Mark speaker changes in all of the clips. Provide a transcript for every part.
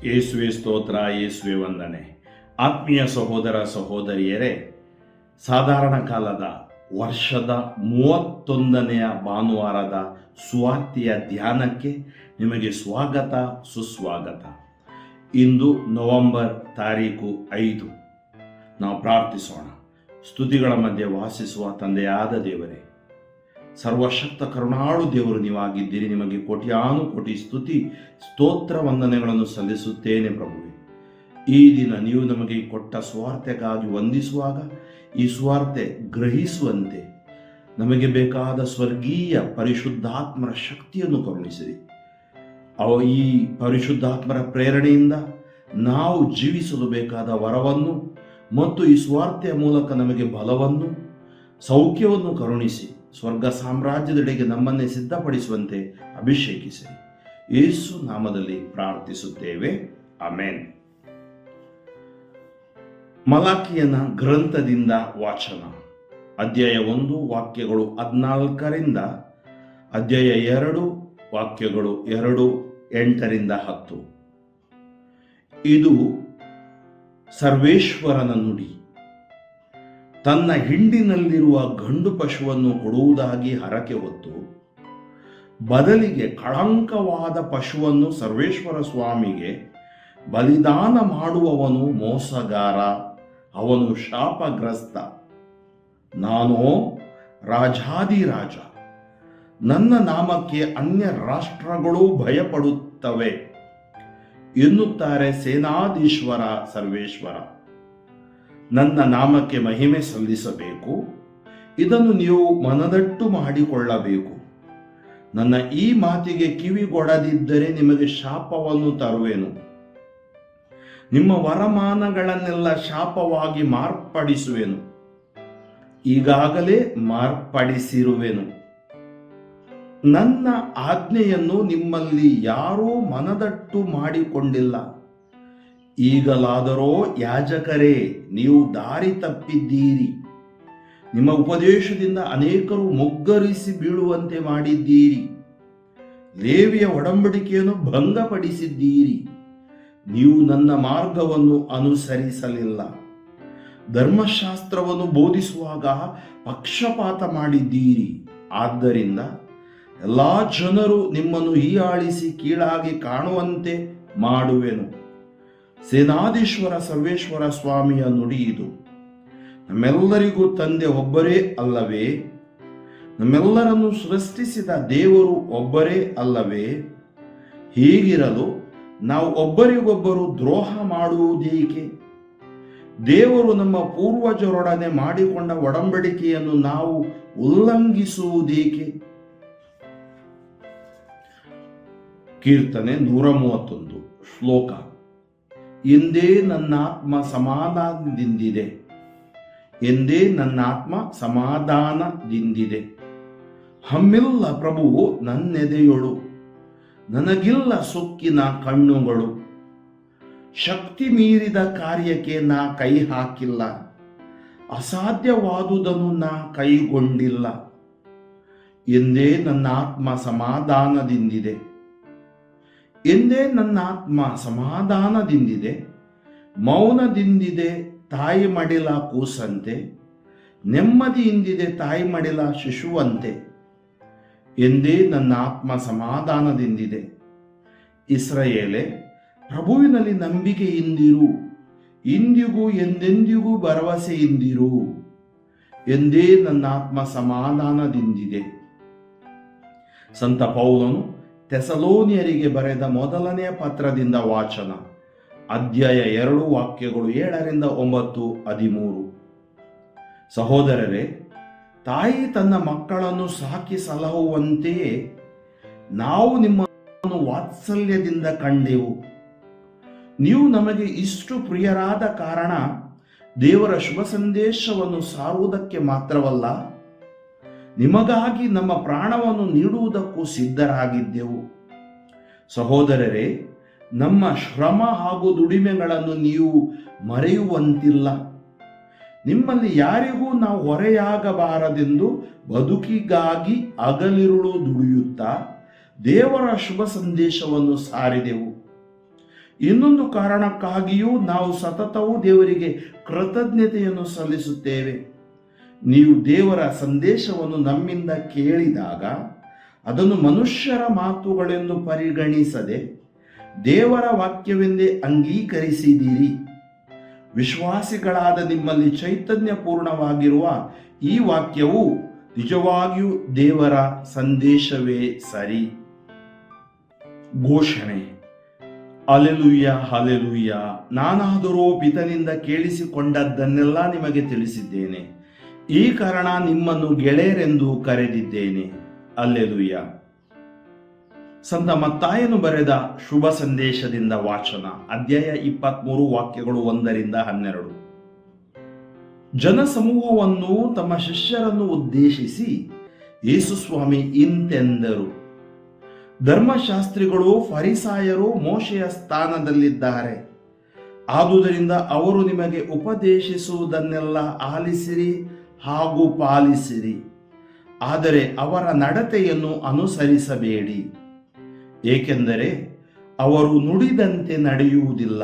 Speaker 1: ಯೇಸುವೆ ಸ್ತೋತ್ರ, ಯೇಸುವೆ ವಂದನೆ. ಆತ್ಮೀಯ ಸಹೋದರ ಸಹೋದರಿಯರೇ, ಸಾಧಾರಣ ಕಾಲದ ವರ್ಷದ 31ನೆಯ ಭಾನುವಾರದ ಸುವಾರ್ತೆಯ ಧ್ಯಾನಕ್ಕೆ ನಿಮಗೆ ಸ್ವಾಗತ, ಸುಸ್ವಾಗತ. ಇಂದು ನವೆಂಬರ್ 5. ನಾವು ಪ್ರಾರ್ಥಿಸೋಣ. ಸ್ತುತಿಗಳ ಮಧ್ಯೆ ವಾಸಿಸುವ ತಂದೆಯಾದ ದೇವರೇ, ಸರ್ವಶಕ್ತ ಕರುಣಾಳು ದೇವರು ನೀವಾಗಿದ್ದೀರಿ. ನಿಮಗೆ ಕೋಟ್ಯಾನು ಕೋಟಿ ಸ್ತುತಿ ಸ್ತೋತ್ರ ವಂದನೆಗಳನ್ನು ಸಲ್ಲಿಸುತ್ತೇನೆ ಪ್ರಭುವೆ. ಈ ದಿನ ನೀವು ನಮಗೆ ಕೊಟ್ಟ ಸ್ವಾರ್ಥೆಗಾಗಿ ವಂದಿಸುವಾಗ ಈ ಸ್ವಾರ್ಥ ಗ್ರಹಿಸುವಂತೆ ನಮಗೆ ಬೇಕಾದ ಸ್ವರ್ಗೀಯ ಪರಿಶುದ್ಧಾತ್ಮರ ಶಕ್ತಿಯನ್ನು ಕರುಣಿಸಿರಿ. ಈ ಪರಿಶುದ್ಧಾತ್ಮರ ಪ್ರೇರಣೆಯಿಂದ ನಾವು ಜೀವಿಸಲು ಬೇಕಾದ ವರವನ್ನು ಮತ್ತು ಈ ಸ್ವಾರ್ಥೆಯ ಮೂಲಕ ನಮಗೆ ಬಲವನ್ನು, ಸೌಖ್ಯವನ್ನು ಕರುಣಿಸಿ ಸ್ವರ್ಗ ಸಾಮ್ರಾಜ್ಯದೆಡೆಗೆ ನಮ್ಮನ್ನೇ ಸಿದ್ಧಪಡಿಸುವಂತೆ ಅಭಿಷೇಕಿಸಿರಿ. ಯೇಸು ನಾಮದಲ್ಲಿ ಪ್ರಾರ್ಥಿಸುತ್ತೇವೆ, ಆಮೆನ್. ಮಲಾಕಿಯನ ಗ್ರಂಥದಿಂದ ವಾಚನ. ಅಧ್ಯಾಯ 1 ವಾಕ್ಯಗಳು 14 ಅಧ್ಯಾಯ 2 ವಾಕ್ಯಗಳು 2, 8-10. ಇದು ಸರ್ವೇಶ್ವರನ ನುಡಿ. ತನ್ನ ಹಿಂಡಿನಲ್ಲಿರುವ ಗಂಡು ಪಶುವನ್ನು ಕೊಡುವುದಾಗಿ ಹರಕೆ ಹೊತ್ತು ಬದಲಿಗೆ ಕಳಂಕವಾದ ಪಶುವನ್ನು ಸರ್ವೇಶ್ವರ ಸ್ವಾಮಿಗೆ ಬಲಿದಾನ ಮಾಡುವವನು ಮೋಸಗಾರ, ಅವನು ಶಾಪಗ್ರಸ್ತ. ನಾನೋ ರಾಜಾದಿರಾಜ, ನನ್ನ ನಾಮಕ್ಕೆ ಅನ್ಯ ರಾಷ್ಟ್ರಗಳು ಭಯಪಡುತ್ತವೆ ಎನ್ನುತ್ತಾರೆ ಸೇನಾಧೀಶ್ವರ ಸರ್ವೇಶ್ವರ. ನನ್ನ ನಾಮಕ್ಕೆ ಮಹಿಮೆ ಸಲ್ಲಿಸಬೇಕು, ಇದನ್ನು ನೀವು ಮನದಟ್ಟು ಮಾಡಿಕೊಳ್ಳಬೇಕು. ನನ್ನ ಈ ಮಾತಿಗೆ ಕಿವಿಗೊಡದಿದ್ದರೆ ನಿಮಗೆ ಶಾಪವನ್ನು ತರುವೆನು. ನಿಮ್ಮ ವರಮಾನಗಳನ್ನೆಲ್ಲ ಶಾಪವಾಗಿ ಮಾರ್ಪಡಿಸುವೆನು, ಈಗಾಗಲೇ ಮಾರ್ಪಡಿಸಿರುವೆನು. ನನ್ನ ಆಜ್ಞೆಯನ್ನು ನಿಮ್ಮಲ್ಲಿ ಯಾರೂ ಮನದಟ್ಟು ಮಾಡಿಕೊಂಡಿಲ್ಲ. ಈಗಲಾದರೋ ಯಾಜಕರೇ, ನೀವು ದಾರಿ ತಪ್ಪಿದ್ದೀರಿ. ನಿಮ್ಮ ಉಪದೇಶದಿಂದ ಅನೇಕರು ಮುಗ್ಗರಿಸಿ ಬೀಳುವಂತೆ ಮಾಡಿದ್ದೀರಿ. ಲೇವಿಯ ಒಡಂಬಡಿಕೆಯನ್ನು ಭಂಗಪಡಿಸಿದ್ದೀರಿ. ನೀವು ನನ್ನ ಮಾರ್ಗವನ್ನು ಅನುಸರಿಸಲಿಲ್ಲ. ಧರ್ಮಶಾಸ್ತ್ರವನ್ನು ಬೋಧಿಸುವಾಗ ಪಕ್ಷಪಾತ ಮಾಡಿದ್ದೀರಿ. ಆದ್ದರಿಂದ ಎಲ್ಲ ಜನರು ನಿಮ್ಮನ್ನು ಹೀಯಾಳಿಸಿ ಕೀಳಾಗಿ ಕಾಣುವಂತೆ ಮಾಡುವೆನು. ಸೇನಾಧೀಶ್ವರ ಸರ್ವೇಶ್ವರ ಸ್ವಾಮಿಯ ನುಡಿ ಇದು. ನಮ್ಮೆಲ್ಲರಿಗೂ ತಂದೆ ಒಬ್ಬರೇ ಅಲ್ಲವೇ? ನಮ್ಮೆಲ್ಲರನ್ನು ಸೃಷ್ಟಿಸಿದ ದೇವರು ಒಬ್ಬರೇ ಅಲ್ಲವೇ? ಹೀಗಿರಲು ನಾವು ಒಬ್ಬರಿಗೊಬ್ಬರು ದ್ರೋಹ ಮಾಡುವುದೇಕೆ? ದೇವರು ನಮ್ಮ ಪೂರ್ವಜರೊಡನೆ ಮಾಡಿಕೊಂಡ ಒಡಂಬಡಿಕೆಯನ್ನು ನಾವು ಉಲ್ಲಂಘಿಸುವುದೇಕೆ? ಕೀರ್ತನೆ 131 ಶ್ಲೋಕ. ಎಂದೇ ನನ್ನಾತ್ಮ ಸಮಾಧಾನದಿಂದಿದೆ, ಎಂದೇ ನನ್ನಾತ್ಮ ಸಮಾಧಾನದಿಂದಿದೆ. ಹಮ್ಮಿಲ್ಲ ಪ್ರಭುವು ನನ್ನೆದೆಯೊಳು, ನನಗಿಲ್ಲ ಸೊಕ್ಕಿನ ಕಣ್ಣುಗಳು. ಶಕ್ತಿ ಮೀರಿದ ಕಾರ್ಯಕ್ಕೆ ನಾ ಕೈ ಹಾಕಿಲ್ಲ, ಅಸಾಧ್ಯವಾದುದನ್ನು ನಾ ಕೈಗೊಂಡಿಲ್ಲ. ಎಂದೇ ನನ್ನ ಆತ್ಮ ಸಮಾಧಾನದಿಂದಿದೆ, ಎಂದೇ ನನ್ನ ಆತ್ಮ ಸಮಾಧಾನದಿಂದಿದೆ. ಮೌನದಿಂದಿದೆ ತಾಯಿ ಮಡಿಲ ಕೂಸಂತೆ, ನೆಮ್ಮದಿಯಿಂದಿದೆ ತಾಯಿ ಮಡಿಲ ಶಿಶುವಂತೆ. ಎಂದೇ ನನ್ನ ಆತ್ಮ ಸಮಾಧಾನದಿಂದಿದೆ. ಇಸ್ರಾಯೇಲೇ, ಪ್ರಭುವಿನಲ್ಲಿ ನಂಬಿಕೆಯಿಂದಿರು, ಇಂದಿಗೂ ಎಂದೆಂದಿಗೂ ಭರವಸೆಯಿಂದಿರು. ಎಂದೇ ನನ್ನ ಆತ್ಮ ಸಮಾಧಾನದಿಂದಿದೆ. ಸಂತ ಪೌಲನು ಥೆಸಲೋನಿಯರಿಗೆ ಬರೆದ 1ನೇ ಪತ್ರದಿಂದ ವಾಚನ. ಅಧ್ಯಾಯ 2 ವಾಕ್ಯಗಳು 7-9, 13. ಸಹೋದರರೇ, ತಾಯಿ ತನ್ನ ಮಕ್ಕಳನ್ನು ಸಾಕಿ ಸಲಹುವಂತೆಯೇ ನಾವು ನಿಮ್ಮನ್ನು ವಾತ್ಸಲ್ಯದಿಂದ ಕಂಡೆವು. ನೀವು ನಮಗೆ ಇಷ್ಟು ಪ್ರಿಯರಾದ ಕಾರಣ ದೇವರ ಶುಭ ಸಂದೇಶವನ್ನು ಸಾರುವುದಕ್ಕೆ ಮಾತ್ರವಲ್ಲ, ನಿಮಗಾಗಿ ನಮ್ಮ ಪ್ರಾಣವನ್ನು ನೀಡುವುದಕ್ಕೂ ಸಿದ್ಧರಾಗಿದ್ದೆವು. ಸಹೋದರರೇ, ನಮ್ಮ ಶ್ರಮ ಹಾಗೂ ದುಡಿಮೆಗಳನ್ನು ನೀವು ಮರೆಯುವಂತಿಲ್ಲ. ನಿಮ್ಮಲ್ಲಿ ಯಾರಿಗೂ ನಾವು ಹೊರೆಯಾಗಬಾರದೆಂದು ಬದುಕಿಗಾಗಿ ಹಗಲಿರುಳು ದುಡಿಯುತ್ತಾ ದೇವರ ಶುಭ ಸಂದೇಶವನ್ನು ಸಾರಿದೆವು. ಇನ್ನೊಂದು ಕಾರಣಕ್ಕಾಗಿಯೂ ನಾವು ಸತತವೂ ದೇವರಿಗೆ ಕೃತಜ್ಞತೆಯನ್ನು ಸಲ್ಲಿಸುತ್ತೇವೆ. ನೀವು ದೇವರ ಸಂದೇಶವನ್ನು ನಮ್ಮಿಂದ ಕೇಳಿದಾಗ ಅದನ್ನು ಮನುಷ್ಯರ ಮಾತುಗಳೆಂದು ಪರಿಗಣಿಸದೆ ದೇವರ ವಾಕ್ಯವೆಂದೇ ಅಂಗೀಕರಿಸಿದಿರಿ. ವಿಶ್ವಾಸಿಗಳಾದ ನಿಮ್ಮಲ್ಲಿ ಚೈತನ್ಯಪೂರ್ಣವಾಗಿರುವ ಈ ವಾಕ್ಯವು ನಿಜವಾಗಿಯೂ ದೇವರ ಸಂದೇಶವೇ ಸರಿ. ಘೋಷಣೆ. Hallelujah, hallelujah. ನಾನಾದರೋ ಪಿತನಿಂದ ಕೇಳಿಸಿಕೊಂಡದ್ದನ್ನೆಲ್ಲ ನಿಮಗೆ ತಿಳಿಸಿದ್ದೇನೆ. ಈ ಕಾರಣ ನಿಮ್ಮನ್ನು ಗೆಳೆಯರೆಂದು ಕರೆದಿದ್ದೇನೆ. ಹಲ್ಲೆಲೂಯ. ಸಂತ ಮತ್ತಾಯನು ಬರೆದ ಶುಭ ಸಂದೇಶದಿಂದ ವಾಚನ. ಅಧ್ಯಾಯ 23, ವಾಕ್ಯಗಳು 1-12. ಜನಸಮೂಹವನ್ನು ತಮ್ಮ ಶಿಷ್ಯರನ್ನು ಉದ್ದೇಶಿಸಿ ಯೇಸು ಸ್ವಾಮಿ ಇಂತೆಂದರು, ಧರ್ಮಶಾಸ್ತ್ರಿಗಳು ಫರಿಸಾಯರು ಮೋಶೆಯ ಸ್ಥಾನದಲ್ಲಿದ್ದಾರೆ. ಆದುದರಿಂದ ಅವರು ನಿಮಗೆ ಉಪದೇಶಿಸುವುದನ್ನೆಲ್ಲ ಆಲಿಸಿರಿ ಹಾಗೂ ಪಾಲಿಸಿರಿ. ಆದರೆ ಅವರ ನಡತೆಯನ್ನು ಅನುಸರಿಸಬೇಡಿ, ಏಕೆಂದರೆ ಅವರು ನುಡಿದಂತೆ ನಡೆಯುವುದಿಲ್ಲ.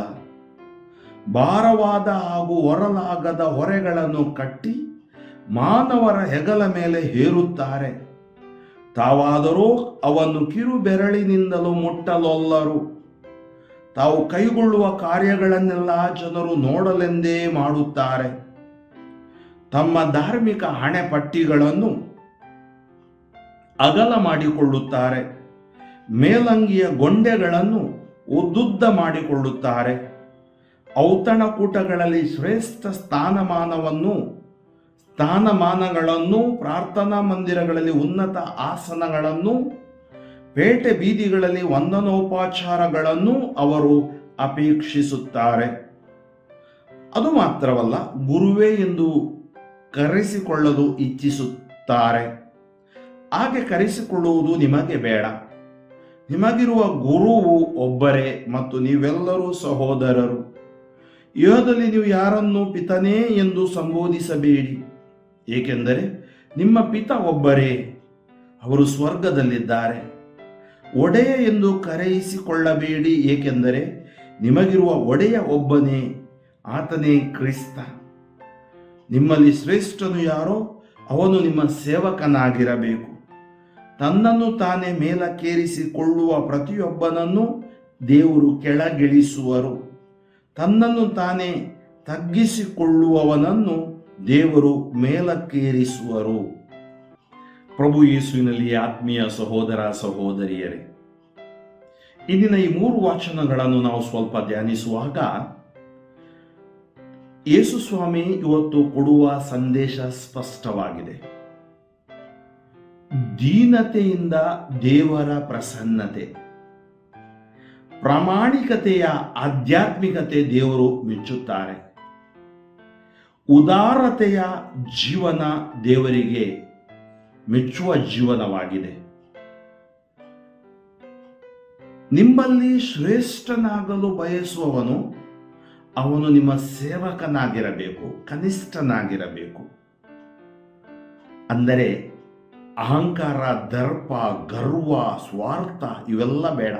Speaker 1: ಭಾರವಾದ ಹಾಗೂ ಹೊರಲಾಗದ ಹೊರೆಗಳನ್ನು ಕಟ್ಟಿ ಮಾನವರ ಹೆಗಲ ಮೇಲೆ ಹೇರುತ್ತಾರೆ. ತಾವಾದರೂ ಅವನ್ನು ಕಿರು ಬೆರಳಿನಿಂದಲೂ ಮುಟ್ಟಲೊಲ್ಲರು. ತಾವು ಕೈಗೊಳ್ಳುವ ಕಾರ್ಯಗಳನ್ನೆಲ್ಲ ಜನರು ನೋಡಲೆಂದೇ ಮಾಡುತ್ತಾರೆ. ತಮ್ಮ ಧಾರ್ಮಿಕ ಹಣೆಪಟ್ಟಿಗಳನ್ನು ಅಗಲ ಮಾಡಿಕೊಳ್ಳುತ್ತಾರೆ. ಮೇಲಂಗಿಯ ಗೊಂಡೆಗಳನ್ನು ಉದ್ದುದ್ದ ಮಾಡಿಕೊಳ್ಳುತ್ತಾರೆ. ಔತಣಕೂಟಗಳಲ್ಲಿ ಶ್ರೇಷ್ಠ ಸ್ಥಾನಮಾನಗಳನ್ನು, ಪ್ರಾರ್ಥನಾ ಮಂದಿರಗಳಲ್ಲಿ ಉನ್ನತ ಆಸನಗಳನ್ನು, ಪೇಟೆ ಬೀದಿಗಳಲ್ಲಿ ವಂದನೋಪಚಾರಗಳನ್ನು ಅವರು ಅಪೇಕ್ಷಿಸುತ್ತಾರೆ. ಅದು ಮಾತ್ರವಲ್ಲ, ಗುರುವೇ ಎಂದು ಕರೆಸಿಕೊಳ್ಳಲು ಇಚ್ಛಿಸುತ್ತಾರೆ. ಹಾಗೆ ಕರೆಸಿಕೊಳ್ಳುವುದು ನಿಮಗೆ ಬೇಡ. ನಿಮಗಿರುವ ಗುರುವು ಒಬ್ಬರೇ ಮತ್ತು ನೀವೆಲ್ಲರೂ ಸಹೋದರರು. ಇಹದಲ್ಲಿ ನೀವು ಯಾರನ್ನು ಪಿತನೇ ಎಂದು ಸಂಬೋಧಿಸಬೇಡಿ, ಏಕೆಂದರೆ ನಿಮ್ಮ ಪಿತ ಒಬ್ಬರೇ, ಅವರು ಸ್ವರ್ಗದಲ್ಲಿದ್ದಾರೆ. ಒಡೆಯ ಎಂದು ಕರೆಯಿಸಿಕೊಳ್ಳಬೇಡಿ, ಏಕೆಂದರೆ ನಿಮಗಿರುವ ಒಡೆಯ ಒಬ್ಬನೇ, ಆತನೇ ಕ್ರಿಸ್ತ. ನಿಮ್ಮಲ್ಲಿ ಶ್ರೇಷ್ಠನು ಯಾರೋ ಅವನು ನಿಮ್ಮ ಸೇವಕನಾಗಿರಬೇಕು. ತನ್ನನ್ನು ತಾನೇ ಮೇಲಕ್ಕೇರಿಸಿಕೊಳ್ಳುವ ಪ್ರತಿಯೊಬ್ಬನನ್ನು ದೇವರು ಕೆಳಗಿಳಿಸುವರು. ತನ್ನನ್ನು ತಾನೇ ತಗ್ಗಿಸಿಕೊಳ್ಳುವವನನ್ನು ದೇವರು ಮೇಲಕ್ಕೇರಿಸುವರು. ಪ್ರಭು ಯೇಸುವಿನಲ್ಲಿ ಆತ್ಮೀಯ ಸಹೋದರ ಸಹೋದರಿಯರೇ, ಇಂದಿನ ಈ 3 ವಾಚನಗಳನ್ನು ನಾವು ಸ್ವಲ್ಪ ಧ್ಯಾನಿಸುವಾಗ ಯೇಸು ಸ್ವಾಮಿ ಇವತ್ತು ಕೊಡುವ ಸಂದೇಶ ಸ್ಪಷ್ಟವಾಗಿದೆ. ದೀನತೆಯಿಂದ ದೇವರ ಪ್ರಸನ್ನತೆ, ಪ್ರಾಮಾಣಿಕತೆಯ ಆಧ್ಯಾತ್ಮಿಕತೆ ದೇವರು ಮೆಚ್ಚುತ್ತಾರೆ. ಉದಾರತೆಯ ಜೀವನ ದೇವರಿಗೆ ಮೆಚ್ಚುವ ಜೀವನವಾಗಿದೆ. ನಿಮ್ಮಲ್ಲಿ ಶ್ರೇಷ್ಠನಾಗಲು ಬಯಸುವವನು ಅವನು ನಿಮ್ಮ ಸೇವಕನಾಗಿರಬೇಕು, ಕನಿಷ್ಠನಾಗಿರಬೇಕು. ಅಂದರೆ ಅಹಂಕಾರ, ದರ್ಪ, ಗರ್ವ, ಸ್ವಾರ್ಥ ಇವೆಲ್ಲ ಬೇಡ.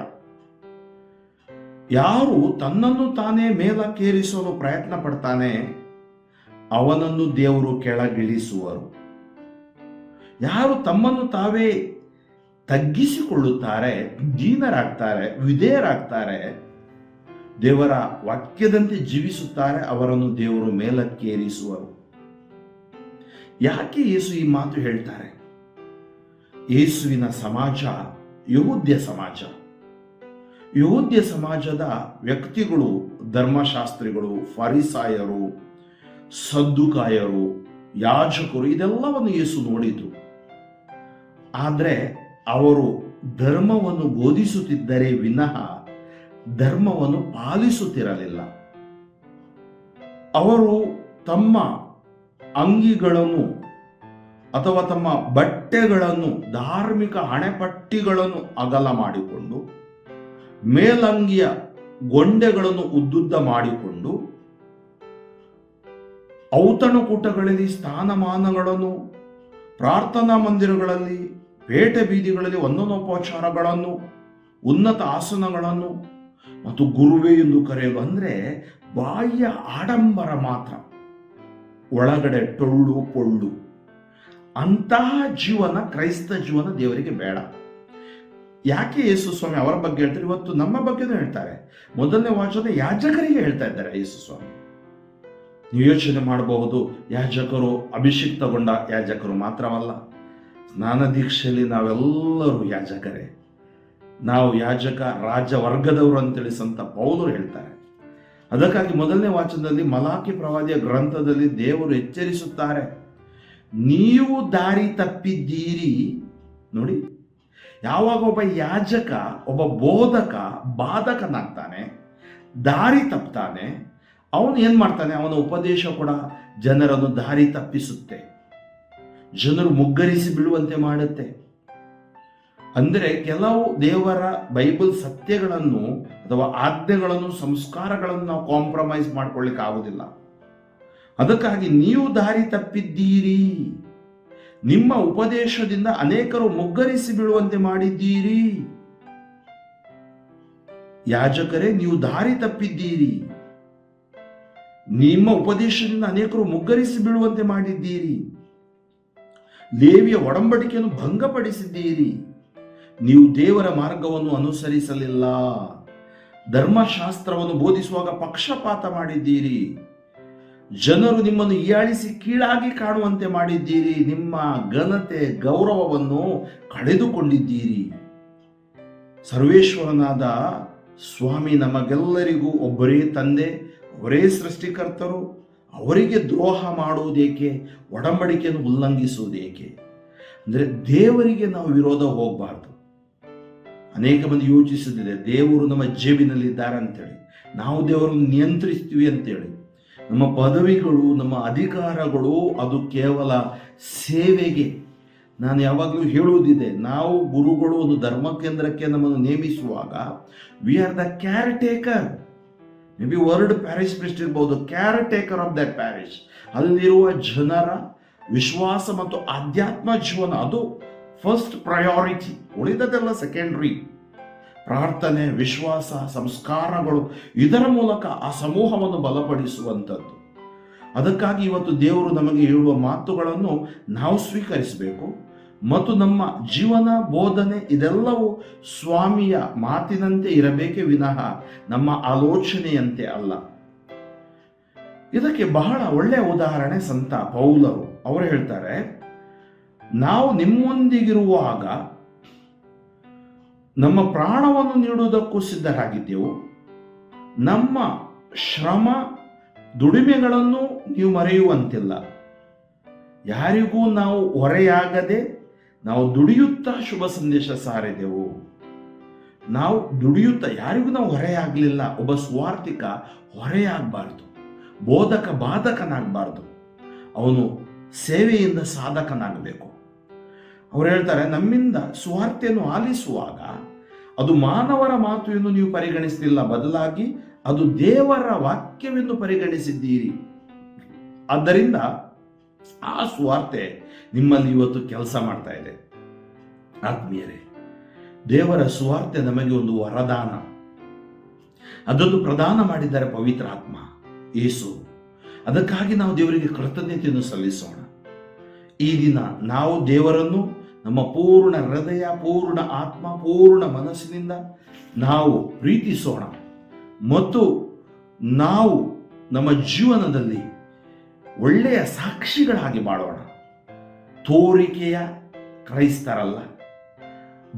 Speaker 1: ಯಾರು ತನ್ನನ್ನು ತಾನೇ ಮೇಲಕ್ಕೇರಿಸಲು ಪ್ರಯತ್ನ ಪಡ್ತಾನೆ ಅವನನ್ನು ದೇವರು ಕೆಳಗಿಳಿಸುವರು. ಯಾರು ತಮ್ಮನ್ನು ತಾವೇ ತಗ್ಗಿಸಿಕೊಳ್ಳುತ್ತಾರೆ, ದೀನರಾಗ್ತಾರೆ, ವಿಧೇಯರಾಗ್ತಾರೆ, ದೇವರ ವಾಕ್ಯದಂತೆ ಜೀವಿಸುತ್ತಾರೆ, ಅವರನ್ನು ದೇವರು ಮೇಲಕ್ಕೇರಿಸುವರು. ಯಾಕೆ ಯೇಸು ಈ ಮಾತು ಹೇಳ್ತಾರೆ? ಯೇಸುವಿನ ಸಮಾಜ ಯಹೂದ್ಯ ಸಮಾಜ. ಯಹೂದ್ಯ ಸಮಾಜದ ವ್ಯಕ್ತಿಗಳು ಧರ್ಮಶಾಸ್ತ್ರಿಗಳು, ಫರಿಸಾಯರು, ಸದ್ದುಕಾಯರು, ಯಾಜಕರು ಇದೆಲ್ಲವನ್ನು ಯೇಸು ನೋಡಿದ್ರು. ಆದರೆ ಅವರು ಧರ್ಮವನ್ನು ಬೋಧಿಸುತ್ತಿದ್ದರೆ ವಿನಃ ಧರ್ಮವನ್ನು ಪಾಲಿಸುತ್ತಿರಲಿಲ್ಲ. ಅವರು ತಮ್ಮ ಅಂಗಿಗಳನ್ನು ಅಥವಾ ತಮ್ಮ ಬಟ್ಟೆಗಳನ್ನು, ಧಾರ್ಮಿಕ ಹಣೆಪಟ್ಟಿಗಳನ್ನು ಅಗಲ ಮಾಡಿಕೊಂಡು, ಮೇಲಂಗಿಯ ಗೊಂಡೆಗಳನ್ನು ಉದ್ದುದ್ದ ಮಾಡಿಕೊಂಡು, ಔತಣಕೂಟಗಳಲ್ಲಿ ಸ್ಥಾನಮಾನಗಳನ್ನು, ಪ್ರಾರ್ಥನಾ ಮಂದಿರಗಳಲ್ಲಿ, ಪೇಟೆ ಬೀದಿಗಳಲ್ಲಿ ವಂದನೋಪಚಾರಗಳನ್ನು, ಉನ್ನತ ಆಸನಗಳನ್ನು, ಮತ್ತು ಗುರುವೇ ಎಂದು ಕರೆಯಲು. ಅಂದರೆ ಬಾಹ್ಯ ಆಡಂಬರ ಮಾತ್ರ, ಒಳಗಡೆ ಟೊಳ್ಳು ಪೊಳ್ಳು, ಅಂತಹ ಜೀವನ ಕ್ರೈಸ್ತ ಜೀವನ ದೇವರಿಗೆ ಬೇಡ. ಯಾಕೆ ಯೇಸು ಸ್ವಾಮಿ ಅವರ ಬಗ್ಗೆ ಹೇಳ್ತಾರೆ? ಇವತ್ತು ನಮ್ಮ ಬಗ್ಗೆನೂ ಹೇಳ್ತಾರೆ. ಮೊದಲನೇ ವಾಚನ ಯಾಜಕರಿಗೆ ಹೇಳ್ತಾ ಇದ್ದಾರೆ ಯೇಸು ಸ್ವಾಮಿ. ನೀವು ಯೋಚನೆ ಮಾಡಬಹುದು, ಯಾಜಕರು ಅಭಿಷಿಕ್ತಗೊಂಡ ಯಾಜಕರು ಮಾತ್ರವಲ್ಲ, ಸ್ನಾನ ದೀಕ್ಷೆಯಲ್ಲಿ ನಾವೆಲ್ಲರೂ ಯಾಜಕರೇ. ನಾವು ಯಾಜಕ ರಾಜ ವರ್ಗದವರು ಅಂತೇಳಿ ಸಂತ ಪೌಲರು ಹೇಳ್ತಾರೆ. ಅದಕ್ಕಾಗಿ ಮೊದಲನೇ ವಾಚನದಲ್ಲಿ ಮಲಾಕಿ ಪ್ರವಾದಿಯ ಗ್ರಂಥದಲ್ಲಿ ದೇವರು ಎಚ್ಚರಿಸುತ್ತಾರೆ, ನೀವು ದಾರಿ ತಪ್ಪಿದ್ದೀರಿ. ನೋಡಿ, ಯಾವಾಗ ಒಬ್ಬ ಯಾಜಕ, ಒಬ್ಬ ಬೋಧಕ ಬಾಧಕನಾಗ್ತಾನೆ, ದಾರಿ ತಪ್ತಾನೆ, ಅವನು ಏನ್ ಮಾಡ್ತಾನೆ? ಅವನ ಉಪದೇಶ ಕೂಡ ಜನರನ್ನು ದಾರಿ ತಪ್ಪಿಸುತ್ತೆ, ಜನರು ಮುಗ್ಗರಿಸಿ ಬೀಳುವಂತೆ ಮಾಡುತ್ತೆ. ಅಂದರೆ ಕೆಲವು ದೇವರ ಬೈಬಲ್ ಸತ್ಯಗಳನ್ನು ಅಥವಾ ಆಜ್ಞೆಗಳನ್ನು, ಸಂಸ್ಕಾರಗಳನ್ನು ನಾವು ಕಾಂಪ್ರಮೈಸ್ ಮಾಡ್ಕೊಳ್ಳಿಕ್ಕೆ ಆಗುದಿಲ್ಲ. ಅದಕ್ಕಾಗಿ ನೀವು ದಾರಿ ತಪ್ಪಿದ್ದೀರಿ, ನಿಮ್ಮ ಉಪದೇಶದಿಂದ ಅನೇಕರು ಮುಗ್ಗರಿಸಿ ಬೀಳುವಂತೆ ಮಾಡಿದ್ದೀರಿ. ಯಾಜಕರೇ, ನೀವು ದಾರಿ ತಪ್ಪಿದ್ದೀರಿ, ನಿಮ್ಮ ಉಪದೇಶದಿಂದ ಅನೇಕರು ಮುಗ್ಗರಿಸಿ ಬೀಳುವಂತೆ ಮಾಡಿದ್ದೀರಿ. ಲೇವಿಯ ಒಡಂಬಡಿಕೆಯನ್ನು ಭಂಗಪಡಿಸಿದ್ದೀರಿ, ನೀವು ದೇವರ ಮಾರ್ಗವನ್ನು ಅನುಸರಿಸಲಿಲ್ಲ. ಧರ್ಮಶಾಸ್ತ್ರವನ್ನು ಬೋಧಿಸುವಾಗ ಪಕ್ಷಪಾತ ಮಾಡಿದ್ದೀರಿ, ಜನರು ನಿಮ್ಮನ್ನು ಹೀಯಾಳಿಸಿ ಕೀಳಾಗಿ ಕಾಣುವಂತೆ ಮಾಡಿದ್ದೀರಿ, ನಿಮ್ಮ ಘನತೆ ಗೌರವವನ್ನು ಕಳೆದುಕೊಂಡಿದ್ದೀರಿ. ಸರ್ವೇಶ್ವರನಾದ ಸ್ವಾಮಿ ನಮಗೆಲ್ಲರಿಗೂ ಒಬ್ಬರೇ ತಂದೆ, ಅವರೇ ಸೃಷ್ಟಿಕರ್ತರು. ಅವರಿಗೆ ದ್ರೋಹ ಮಾಡುವುದೇಕೆ? ಒಡಂಬಡಿಕೆಯನ್ನು ಉಲ್ಲಂಘಿಸುವುದೇಕೆ? ಅಂದರೆ ದೇವರಿಗೆ ನಾವು ವಿರೋಧ ಹೋಗಬಾರ್ದು. ಅನೇಕ ಮಂದಿ ಯೋಚಿಸುತ್ತಿದೆ, ದೇವರು ನಮ್ಮ ಜೇಬಿನಲ್ಲಿದ್ದಾರೆ ಅಂತೇಳಿ, ನಾವು ದೇವರನ್ನು ನಿಯಂತ್ರಿಸ್ತೀವಿ ಅಂತೇಳಿ. ನಮ್ಮ ಪದವಿಗಳು, ನಮ್ಮ ಅಧಿಕಾರಗಳು ಅದು ಕೇವಲ ಸೇವೆಗೆ. ನಾನು ಯಾವಾಗಲೂ ಹೇಳುವುದಿದೆ, ನಾವು ಗುರುಗಳು ಒಂದು ಧರ್ಮ ಕೇಂದ್ರಕ್ಕೆ ನಮ್ಮನ್ನು ನೇಮಿಸುವಾಗ we are the caretaker. Maybe word parish priest ಇರ್ಬೋದು, caretaker of that parish. ಅಲ್ಲಿರುವ ಜನರ ವಿಶ್ವಾಸ ಮತ್ತು ಆಧ್ಯಾತ್ಮ ಜೀವನ ಅದು ಫಸ್ಟ್ ಪ್ರಯಾರಿಟಿ, ಉಳಿದದೆಲ್ಲ ಸೆಕೆಂಡ್ರಿ. ಪ್ರಾರ್ಥನೆ, ವಿಶ್ವಾಸ, ಸಂಸ್ಕಾರಗಳು, ಇದರ ಮೂಲಕ ಆ ಸಮೂಹವನ್ನು ಬಲಪಡಿಸುವಂಥದ್ದು. ಅದಕ್ಕಾಗಿ ಇವತ್ತು ದೇವರು ನಮಗೆ ಹೇಳುವ ಮಾತುಗಳನ್ನು ನಾವು ಸ್ವೀಕರಿಸಬೇಕು ಮತ್ತು ನಮ್ಮ ಜೀವನ, ಬೋಧನೆ ಇದೆಲ್ಲವೂ ಸ್ವಾಮಿಯ ಮಾತಿನಂತೆ ಇರಬೇಕೇ ವಿನಃ ನಮ್ಮ ಆಲೋಚನೆಯಂತೆ ಅಲ್ಲ. ಇದಕ್ಕೆ ಬಹಳ ಒಳ್ಳೆಯ ಉದಾಹರಣೆ ಸಂತ ಪೌಲರು. ಅವರು ಹೇಳ್ತಾರೆ, ನಾವು ನಿಮ್ಮೊಂದಿಗಿರುವಾಗ ನಮ್ಮ ಪ್ರಾಣವನ್ನು ನೀಡುವುದಕ್ಕೂ ಸಿದ್ಧರಾಗಿದ್ದೆವು, ನಮ್ಮ ಶ್ರಮ ದುಡಿಮೆಗಳನ್ನು ನೀವು ಮರೆಯುವಂತಿಲ್ಲ. ಯಾರಿಗೂ ನಾವು ಹೊರೆಯಾಗದೆ ನಾವು ದುಡಿಯುತ್ತಾ ಶುಭ ಸಂದೇಶ ಸಾರಿದೆವು. ನಾವು ದುಡಿಯುತ್ತಾ ಯಾರಿಗೂ ನಾವು ಹೊರೆಯಾಗಲಿಲ್ಲ. ಒಬ್ಬ ಸ್ವಾರ್ಥಿಕ ಹೊರೆಯಾಗಬಾರ್ದು, ಬೋಧಕ ಬಾಧಕನಾಗಬಾರ್ದು, ಅವನು ಸೇವೆಯಿಂದ ಸಾಧಕನಾಗಬೇಕು. ಅವ್ರು ಹೇಳ್ತಾರೆ, ನಮ್ಮಿಂದ ಸ್ವಾರ್ಥೆಯನ್ನು ಆಲಿಸುವಾಗ ಅದು ಮಾನವರ ಮಾತು ಎಂದು ನೀವು ಪರಿಗಣಿಸಲಿಲ್ಲ, ಬದಲಾಗಿ ಅದು ದೇವರ ವಾಕ್ಯವೆಂದು ಪರಿಗಣಿಸಿದ್ದೀರಿ. ಆದ್ದರಿಂದ ಆ ಸ್ವಾರ್ಥೆ ನಿಮ್ಮಲ್ಲಿ ಇವತ್ತು ಕೆಲಸ ಮಾಡ್ತಾ ಇದೆ. ಆತ್ಮೀಯರೇ, ದೇವರ ಸ್ವಾರ್ಥೆ ನಮಗೆ ಒಂದು ವರದಾನ. ಅದನ್ನು ಪ್ರದಾನ ಮಾಡಿದ್ದಾರೆ ಪವಿತ್ರ ಆತ್ಮ ಯೇಸು. ಅದಕ್ಕಾಗಿ ನಾವು ದೇವರಿಗೆ ಕೃತಜ್ಞತೆಯನ್ನು ಸಲ್ಲಿಸೋಣ. ಈ ದಿನ ನಾವು ದೇವರನ್ನು ನಮ್ಮ ಪೂರ್ಣ ಹೃದಯ, ಪೂರ್ಣ ಆತ್ಮ, ಪೂರ್ಣ ಮನಸ್ಸಿನಿಂದ ನಾವು ಪ್ರೀತಿಸೋಣ ಮತ್ತು ನಾವು ನಮ್ಮ ಜೀವನದಲ್ಲಿ ಒಳ್ಳೆಯ ಸಾಕ್ಷಿಗಳಾಗಿ ಮಾಡೋಣ. ತೋರಿಕೆಯ ಕ್ರೈಸ್ತರಲ್ಲ,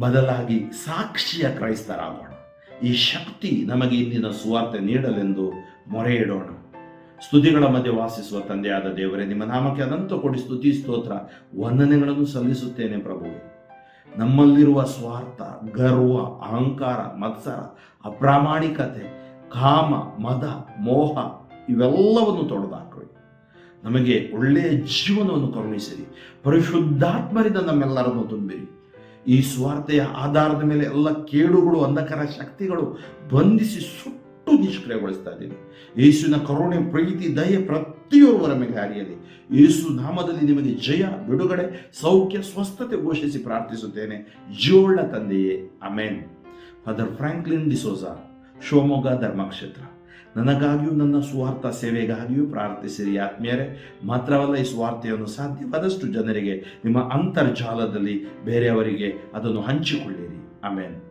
Speaker 1: ಬದಲಾಗಿ ಸಾಕ್ಷಿಯ ಕ್ರೈಸ್ತರಾಗೋಣ. ಈ ಶಕ್ತಿ ನಮಗೆ ಇಂದಿನ ಸುವಾರ್ತೆ ನೀಡಲೆಂದು ಮೊರೆ ಇಡೋಣ. ಸ್ತುತಿಗಳ ಮಧ್ಯೆ ವಾಸಿಸುವ ತಂದೆಯಾದ ದೇವರೇ, ನಿಮ್ಮ ನಾಮಕ್ಕೆ ಅನಂತ ಕೋಟಿ ಸ್ತುತಿ ಸ್ತೋತ್ರ ವಂದನೆಗಳನ್ನು ಸಲ್ಲಿಸುತ್ತೇನೆ ಪ್ರಭುವೆ. ನಮ್ಮಲ್ಲಿರುವ ಸ್ವಾರ್ಥ, ಗರ್ವ, ಅಹಂಕಾರ, ಮತ್ಸರ, ಅಪ್ರಾಮಾಣಿಕತೆ, ಕಾಮ, ಮದ, ಮೋಹ ಇವೆಲ್ಲವನ್ನು ತೊಡೆದಾಕ್ರಿ. ನಮಗೆ ಒಳ್ಳೆಯ ಜೀವನವನ್ನು ಕರುಣಿಸಿರಿ. ಪರಿಶುದ್ಧಾತ್ಮರಿಂದ ನಮ್ಮೆಲ್ಲರನ್ನು ತುಂಬಿರಿ. ಈ ಸ್ವಾರ್ಥೆಯ ಆಧಾರದ ಮೇಲೆ ಎಲ್ಲ ಕೇಡುಗಳು, ಅಂಧಕಾರ ಶಕ್ತಿಗಳು ಬಂಧಿಸಿ ಸುಟ್ಟು ನಿಷ್ಕ್ರಿಯಗೊಳಿಸ್ತಾ ಇದ್ದೀನಿ. ಯೇಸುವಿನ ಕರುಣೆ, ಪ್ರೀತಿ, ದಯೆ ಪ್ರತಿಯೊಬ್ಬರ ಮೇಲೆ ಹರಿಯಲಿ. ಯೇಸು ನಾಮದಲ್ಲಿ ನಿಮಗೆ ಜಯ, ಬಿಡುಗಡೆ, ಸೌಖ್ಯ, ಸ್ವಸ್ಥತೆ ಘೋಷಿಸಿ ಪ್ರಾರ್ಥಿಸುತ್ತೇನೆ. ಜೀವಳ ತಂದೆಯೇ, amen. Father Franklin D'Souza, Shivamogga ಧರ್ಮಕ್ಷೇತ್ರ. ನನಗಾಗಿಯೂ ನನ್ನ ಸುವಾರ್ಥ ಸೇವೆಗಾಗಿಯೂ ಪ್ರಾರ್ಥಿಸಿರಿ ಆತ್ಮೀಯರೇ. ಮಾತ್ರವಲ್ಲ, ಈ ಸುವಾರ್ತೆಯನ್ನು ಸಾಧ್ಯವಾದಷ್ಟು ಜನರಿಗೆ ನಿಮ್ಮ ಅಂತರ್ಜಾಲದಲ್ಲಿ ಬೇರೆಯವರಿಗೆ ಅದನ್ನು ಹಂಚಿಕೊಳ್ಳಿರಿ. ಆಮೇನ್.